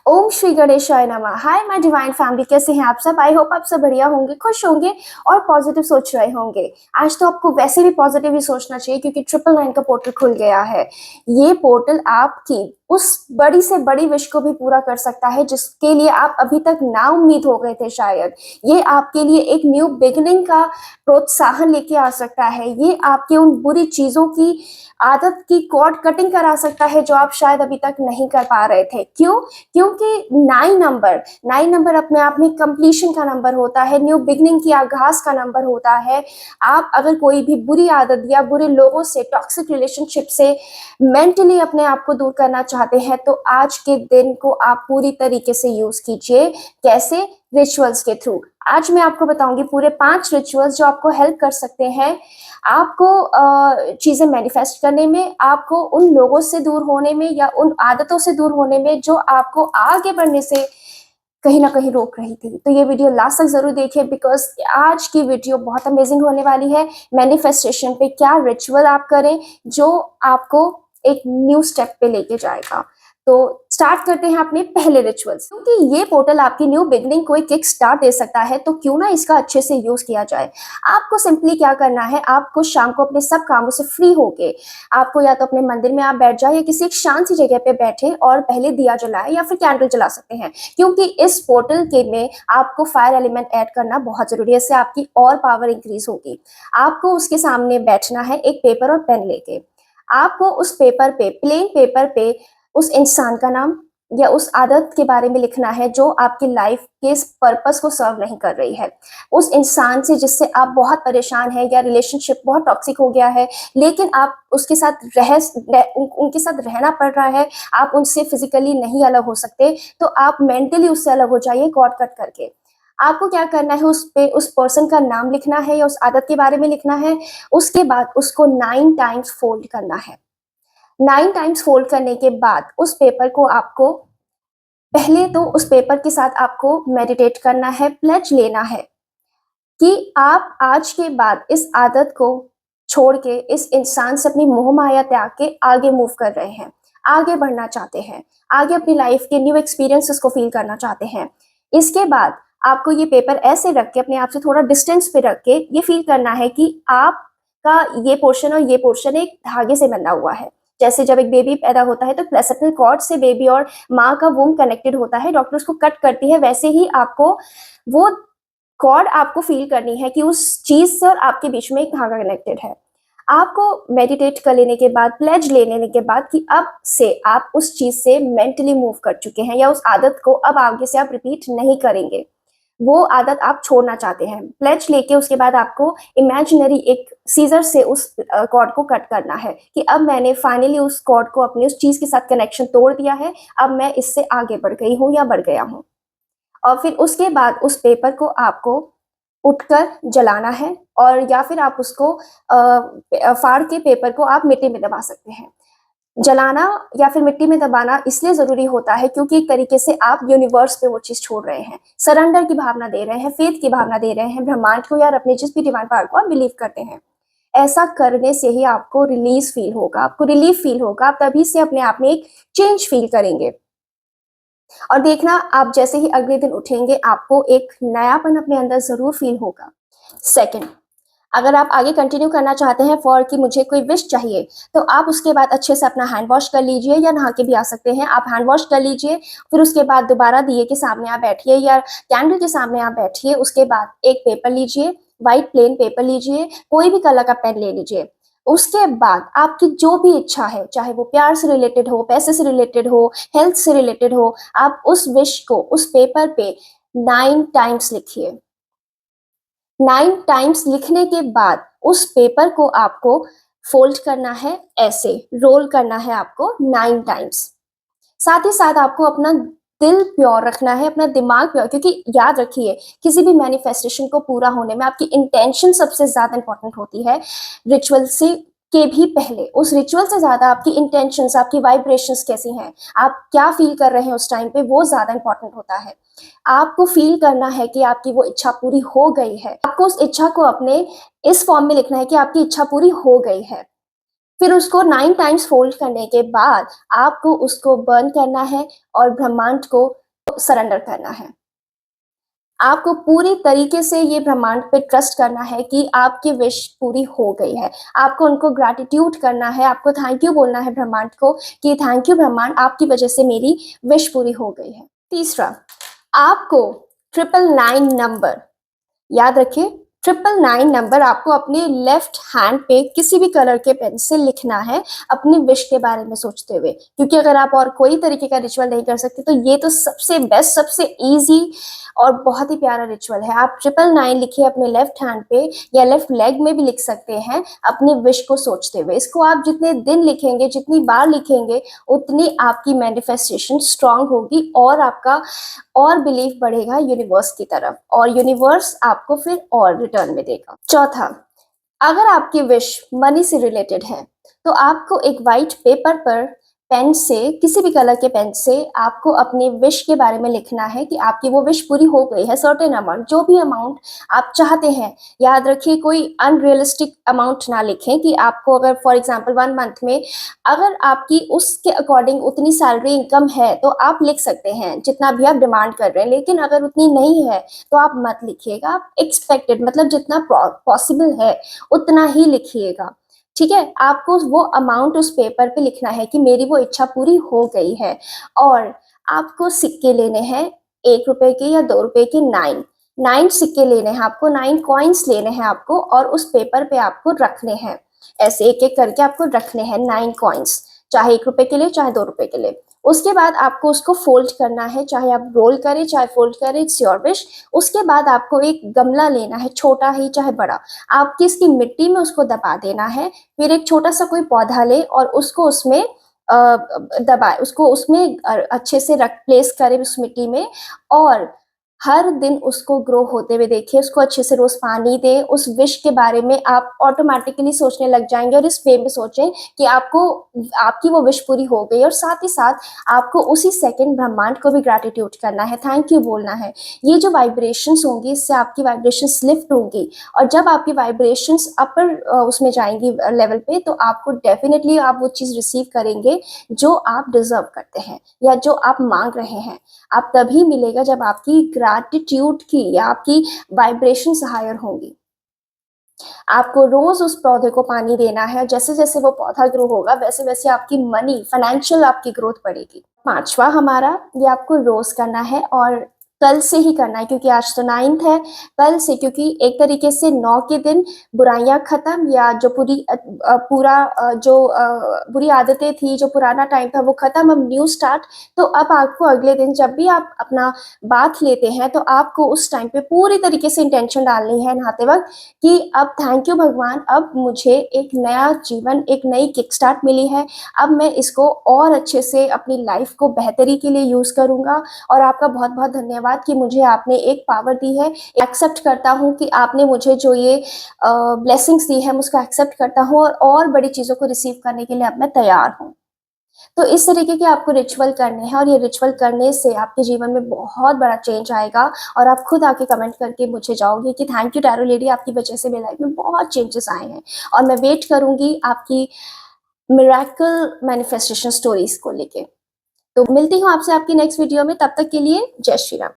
ओम श्री गणेशाय नमः। Hi my divine family, कैसे हैं आप सब? आई होप आप सब बढ़िया होंगे, खुश होंगे और पॉजिटिव सोच रहे होंगे। आज तो आपको वैसे भी पॉजिटिव ही सोचना चाहिए क्योंकि 999 का पोर्टल खुल गया है। ये पोर्टल आपकी उस बड़ी से बड़ी विश को भी पूरा कर सकता है जिसके लिए आप अभी तक ना उम्मीद हो गए थे शायद। ये आपके लिए एक न्यू बिगिनिंग का प्रोत्साहन लेके आ सकता है। ये आपके उन बुरी चीजों की आदत की कॉर्ड कटिंग करा सकता है जो आप शायद अभी तक नहीं कर पा रहे थे। क्यों? क्योंकि नाइन नंबर अपने आप में कंप्लीशन का नंबर होता है, न्यू बिगनिंग की आगाज का नंबर होता है। आप अगर कोई भी बुरी आदत या बुरे लोगों से, टॉक्सिक रिलेशनशिप से मेंटली अपने आप को दूर करना चाहते हैं तो आज के दिन को आप पूरी तरीके से यूज कीजिए। कैसे? रिचुअल्स के थ्रू। आज मैं आपको बताऊंगी पूरे 5 रिचुअल्स जो आपको हेल्प कर सकते हैं आपको चीजें मैनिफेस्ट करने में, आपको उन लोगों से दूर होने में या उन आदतों से दूर होने में जो आपको आगे बढ़ने से कहीं ना कहीं रोक रही थी। तो ये वीडियो लास्ट तक जरूर देखिए बिकॉज आज की वीडियो बहुत अमेजिंग होने वाली है। मैनिफेस्टेशन पे क्या रिचुअल आप करें जो आपको एक न्यू स्टेप पे लेके जाएगा। तो स्टार्ट करते हैं अपने पहले रिचुअल्स। क्योंकि ये पोर्टल आपकी न्यू बिगनिंग को एक किक स्टार्ट दे सकता है तो क्यों ना इसका अच्छे से यूज किया जाए। आपको सिंपली क्या करना है, आपको शाम को अपने सब कामों से फ्री होके आपको या तो अपने मंदिर में आप बैठ जाए या किसी एक शांत सी जगह पे बैठे और पहले दिया जलाए या फिर कैंडल जला सकते हैं। क्योंकि इस पोर्टल के में आपको फायर एलिमेंट ऐड करना बहुत जरूरी है, इससे आपकी और पावर इंक्रीज होगी। आपको उसके सामने बैठना है एक पेपर और पेन लेके। आपको उस पेपर पे, प्लेन पेपर पे उस इंसान का नाम या उस आदत के बारे में लिखना है जो आपकी लाइफ के इस पर्पस को सर्व नहीं कर रही है। उस इंसान से जिससे आप बहुत परेशान हैं या रिलेशनशिप बहुत टॉक्सिक हो गया है लेकिन आप उसके साथ उनके साथ रहना पड़ रहा है, आप उनसे फिजिकली नहीं अलग हो सकते तो आप मेंटली उससे अलग हो जाइए कॉर्ड कट करके। आपको क्या करना है, उस पे उस पर्सन का नाम लिखना है या उस आदत के बारे में लिखना है। उसके बाद उसको 9 टाइम्स फोल्ड करना है। 9 टाइम्स फोल्ड करने के बाद उस पेपर को आपको पहले तो उस पेपर के साथ आपको मेडिटेट करना है, प्लेज लेना है कि आप आज के बाद इस आदत को छोड़ के इस इंसान से अपनी मोह माया त्याग के आगे मूव कर रहे हैं, आगे बढ़ना चाहते हैं, आगे अपनी लाइफ के न्यू एक्सपीरियंसेस को फील करना चाहते हैं। इसके बाद आपको ये पेपर ऐसे रख के अपने आप से थोड़ा डिस्टेंस पे रख के ये फील करना है कि आपका ये पोर्शन और ये पोर्शन एक धागे से बंधा हुआ है। जैसे जब एक बेबी पैदा होता है तो प्लेसेंटल कॉर्ड से बेबी और माँ का वूम कनेक्टेड होता है, डॉक्टर उसको कट करती है, वैसे ही आपको वो कॉर्ड आपको फील करनी है कि उस चीज से और आपके बीच में एक धागा कनेक्टेड है। आपको मेडिटेट कर लेने के बाद, प्लेज ले लेने के बाद कि अब से आप उस चीज से मेंटली मूव कर चुके हैं या उस आदत को अब आगे से आप रिपीट नहीं करेंगे, वो आदत आप छोड़ना चाहते हैं। प्लेज लेके उसके बाद आपको इमेजिनरी एक सीजर से उस कॉर्ड को कट करना है कि अब मैंने फाइनली उस कॉर्ड को अपनी उस चीज के साथ कनेक्शन तोड़ दिया है, अब मैं इससे आगे बढ़ गई हूँ या बढ़ गया हूँ। और फिर उसके बाद उस पेपर को आपको उठकर जलाना है और या फिर आप उसको फाड़ के पेपर को आप मिट्टी में दबा सकते हैं। जलाना या फिर मिट्टी में दबाना इसलिए जरूरी होता है क्योंकि एक तरीके से आप यूनिवर्स पे वो चीज छोड़ रहे हैं, सरेंडर की भावना दे रहे हैं, फेथ की भावना दे रहे हैं ब्रह्मांड को या अपने जिस भी डिवाइन पावर को आप बिलीव करते हैं। ऐसा करने से ही आपको रिलीज फील होगा, आपको रिलीफ फील होगा, आप तभी से अपने आप में एक चेंज फील करेंगे। और देखना, आप जैसे ही अगले दिन उठेंगे आपको एक नयापन अपने अंदर जरूर फील होगा। सेकंड, अगर आप आगे कंटिन्यू करना चाहते हैं फॉर कि मुझे कोई विश चाहिए तो आप उसके बाद अच्छे से अपना हैंड वॉश कर लीजिए या नहा के भी आ सकते हैं। आप हैंड वॉश कर लीजिए, फिर उसके बाद दोबारा दिए के सामने आप बैठिए या कैंडल के सामने आप बैठिए। उसके बाद एक पेपर लीजिए, व्हाइट प्लेन पेपर लीजिए, कोई भी कलर का पेन ले लीजिए। उसके बाद आपकी जो भी इच्छा है, चाहे वो प्यार से रिलेटेड हो, पैसे से रिलेटेड हो, हेल्थ से रिलेटेड हो, आप उस विश को उस पेपर पे 9 टाइम्स लिखिए। 9 टाइम्स लिखने के बाद उस पेपर को आपको फोल्ड करना है, ऐसे रोल करना है आपको 9 टाइम्स। साथ ही साथ आपको अपना दिल प्योर रखना है, अपना दिमाग प्योर, क्योंकि याद रखिए किसी भी मैनिफेस्टेशन को पूरा होने में आपकी इंटेंशन सबसे ज्यादा इंपॉर्टेंट होती है। रिचुअल से के भी पहले उस रिचुअल से ज्यादा आपकी इंटेंशंस, आपकी वाइब्रेशंस कैसी हैं, आप क्या फील कर रहे हैं उस टाइम पे, वो ज्यादा इंपॉर्टेंट होता है। आपको फील करना है कि आपकी वो इच्छा पूरी हो गई है। आपको उस इच्छा को अपने इस फॉर्म में लिखना है कि आपकी इच्छा पूरी हो गई है। फिर उसको 9 टाइम्स फोल्ड करने के बाद आपको उसको बर्न करना है और ब्रह्मांड को सरेंडर करना है। आपको पूरी तरीके से ये ब्रह्मांड पे ट्रस्ट करना है कि आपकी विश पूरी हो गई है। आपको उनको ग्रैटिट्यूड करना है, आपको थैंक यू बोलना है ब्रह्मांड को कि थैंक यू ब्रह्मांड, आपकी वजह से मेरी विश पूरी हो गई है। तीसरा, आपको 999 नंबर याद रखिए। 999 नंबर आपको अपने लेफ्ट हैंड पे किसी भी कलर के पेन से लिखना है अपनी विश के बारे में सोचते हुए, क्योंकि अगर आप और कोई तरीके का रिचुअल नहीं कर सकते तो ये तो सबसे बेस्ट, सबसे इजी और बहुत ही प्यारा रिचुअल है। आप 999 लिखिए अपने लेफ्ट हैंड पे या लेफ्ट लेग में भी लिख सकते हैं अपनी विश को सोचते हुए। इसको आप जितने दिन लिखेंगे, जितनी बार लिखेंगे, उतनी आपकी मैनिफेस्टेशन स्ट्रांग होगी और आपका और बिलीफ बढ़ेगा यूनिवर्स की तरफ, और यूनिवर्स आपको फिर और रिटर्न में देगा। चौथा, अगर आपकी विश मनी से रिलेटेड है तो आपको एक वाइट पेपर पर पेन से, किसी भी कलर के पेन से आपको अपनी विश के बारे में लिखना है कि आपकी वो विश पूरी हो गई है। सर्टेन अमाउंट, जो भी अमाउंट आप चाहते हैं, याद रखिए कोई अनरियलिस्टिक अमाउंट ना लिखें कि आपको अगर फॉर एग्जांपल 1 मंथ में अगर आपकी उसके अकॉर्डिंग उतनी सैलरी इनकम है तो आप लिख सकते हैं जितना भी आप डिमांड कर रहे हैं, लेकिन अगर उतनी नहीं है तो आप मत लिखिएगा। आप एक्सपेक्टेड मतलब जितना पॉसिबल है उतना ही लिखिएगा, ठीक है। आपको वो अमाउंट उस पेपर पे लिखना है कि मेरी वो इच्छा पूरी हो गई है। और आपको सिक्के लेने हैं, 1 रुपए के या 2 रुपए के, 9 सिक्के लेने हैं आपको, 9 कॉइन्स लेने हैं आपको, और उस पेपर पे आपको रखने हैं। ऐसे एक एक करके आपको रखने हैं 9 कॉइन्स, चाहे 1 रुपए के लिए चाहे 2 रुपए के लिए। उसके बाद आपको उसको फोल्ड करना है, चाहे आप रोल करें चाहे फोल्ड करें, इट्स योर विश। उसके बाद आपको एक गमला लेना है, छोटा ही चाहे बड़ा, आपकी इसकी मिट्टी में उसको दबा देना है। फिर एक छोटा सा कोई पौधा ले और उसको उसमें दबाए, उसको उसमें अच्छे से रख प्लेस करें उस मिट्टी में, और हर दिन उसको ग्रो होते हुए देखिए, उसको अच्छे से रोज पानी दें। उस विश के बारे में आप ऑटोमेटिकली सोचने लग जाएंगे और इस वे में सोचें कि आपको आपकी वो विश पूरी हो गई। और साथ ही साथ आपको उसी सेकंड ब्रह्मांड को भी ग्रैटिट्यूड करना है, थैंक यू बोलना है। ये जो वाइब्रेशंस होंगी, इससे आपकी वाइब्रेशंस लिफ्ट होंगी, और जब आपकी वाइब्रेशंस अपर उसमें जाएंगी लेवल पे, तो आपको डेफिनेटली आप वो चीज़ रिसीव करेंगे जो आप डिजर्व करते हैं या जो आप मांग रहे हैं। आप तभी मिलेगा जब आपकी ग्रैटिट्यूड की या आपकी वाइब्रेशंस हायर होंगी। आपको रोज उस पौधे को पानी देना है, जैसे जैसे वो पौधा ग्रो होगा वैसे वैसे आपकी मनी, फाइनेंशियल आपकी ग्रोथ बढ़ेगी। पांचवा हमारा, ये आपको रोज करना है और कल से ही करना है, क्योंकि आज तो 9th है। कल से, क्योंकि एक तरीके से 9 के दिन बुराइयां खत्म, या जो पूरा जो बुरी आदतें थी, जो पुराना टाइम था वो खत्म, अब न्यू स्टार्ट। तो अब आपको अगले दिन जब भी आप अपना बाथ लेते हैं तो आपको उस टाइम पे पूरी तरीके से इंटेंशन डालनी है नहाते वक्त कि अब थैंक यू भगवान, अब मुझे एक नया जीवन, एक नई किक स्टार्ट मिली है। अब मैं इसको और अच्छे से अपनी लाइफ को बेहतरी के लिए यूज करूंगा, और आपका बहुत बहुत धन्यवाद कि मुझे आपने एक पावर दी है। एक्सेप्ट करता हूँ कि आपने मुझे जो ये ब्लेसिंग्स दी है, मैं उसको एक्सेप्ट करता हूँ और बड़ी चीज़ों को रिसीव करने के लिए अब मैं तैयार हूँ। तो इस तरीके के आपको रिचुअल करने हैं, और ये रिचुअल करने से आपके जीवन में बहुत बड़ा चेंज आएगा, और आप खुद आके कमेंट करके मुझे जाओगे कि थैंक यू टैरो लेडी, आपकी वजह से मेरी लाइफ में बहुत चेंजेस आए हैं। और मैं वेट करूंगी आपकी मिरेकल मैनिफेस्टेशन स्टोरीज को लेके। तो मिलती हूँ आपसे आपकी नेक्स्ट वीडियो में, तब तक के लिए जय श्री राम।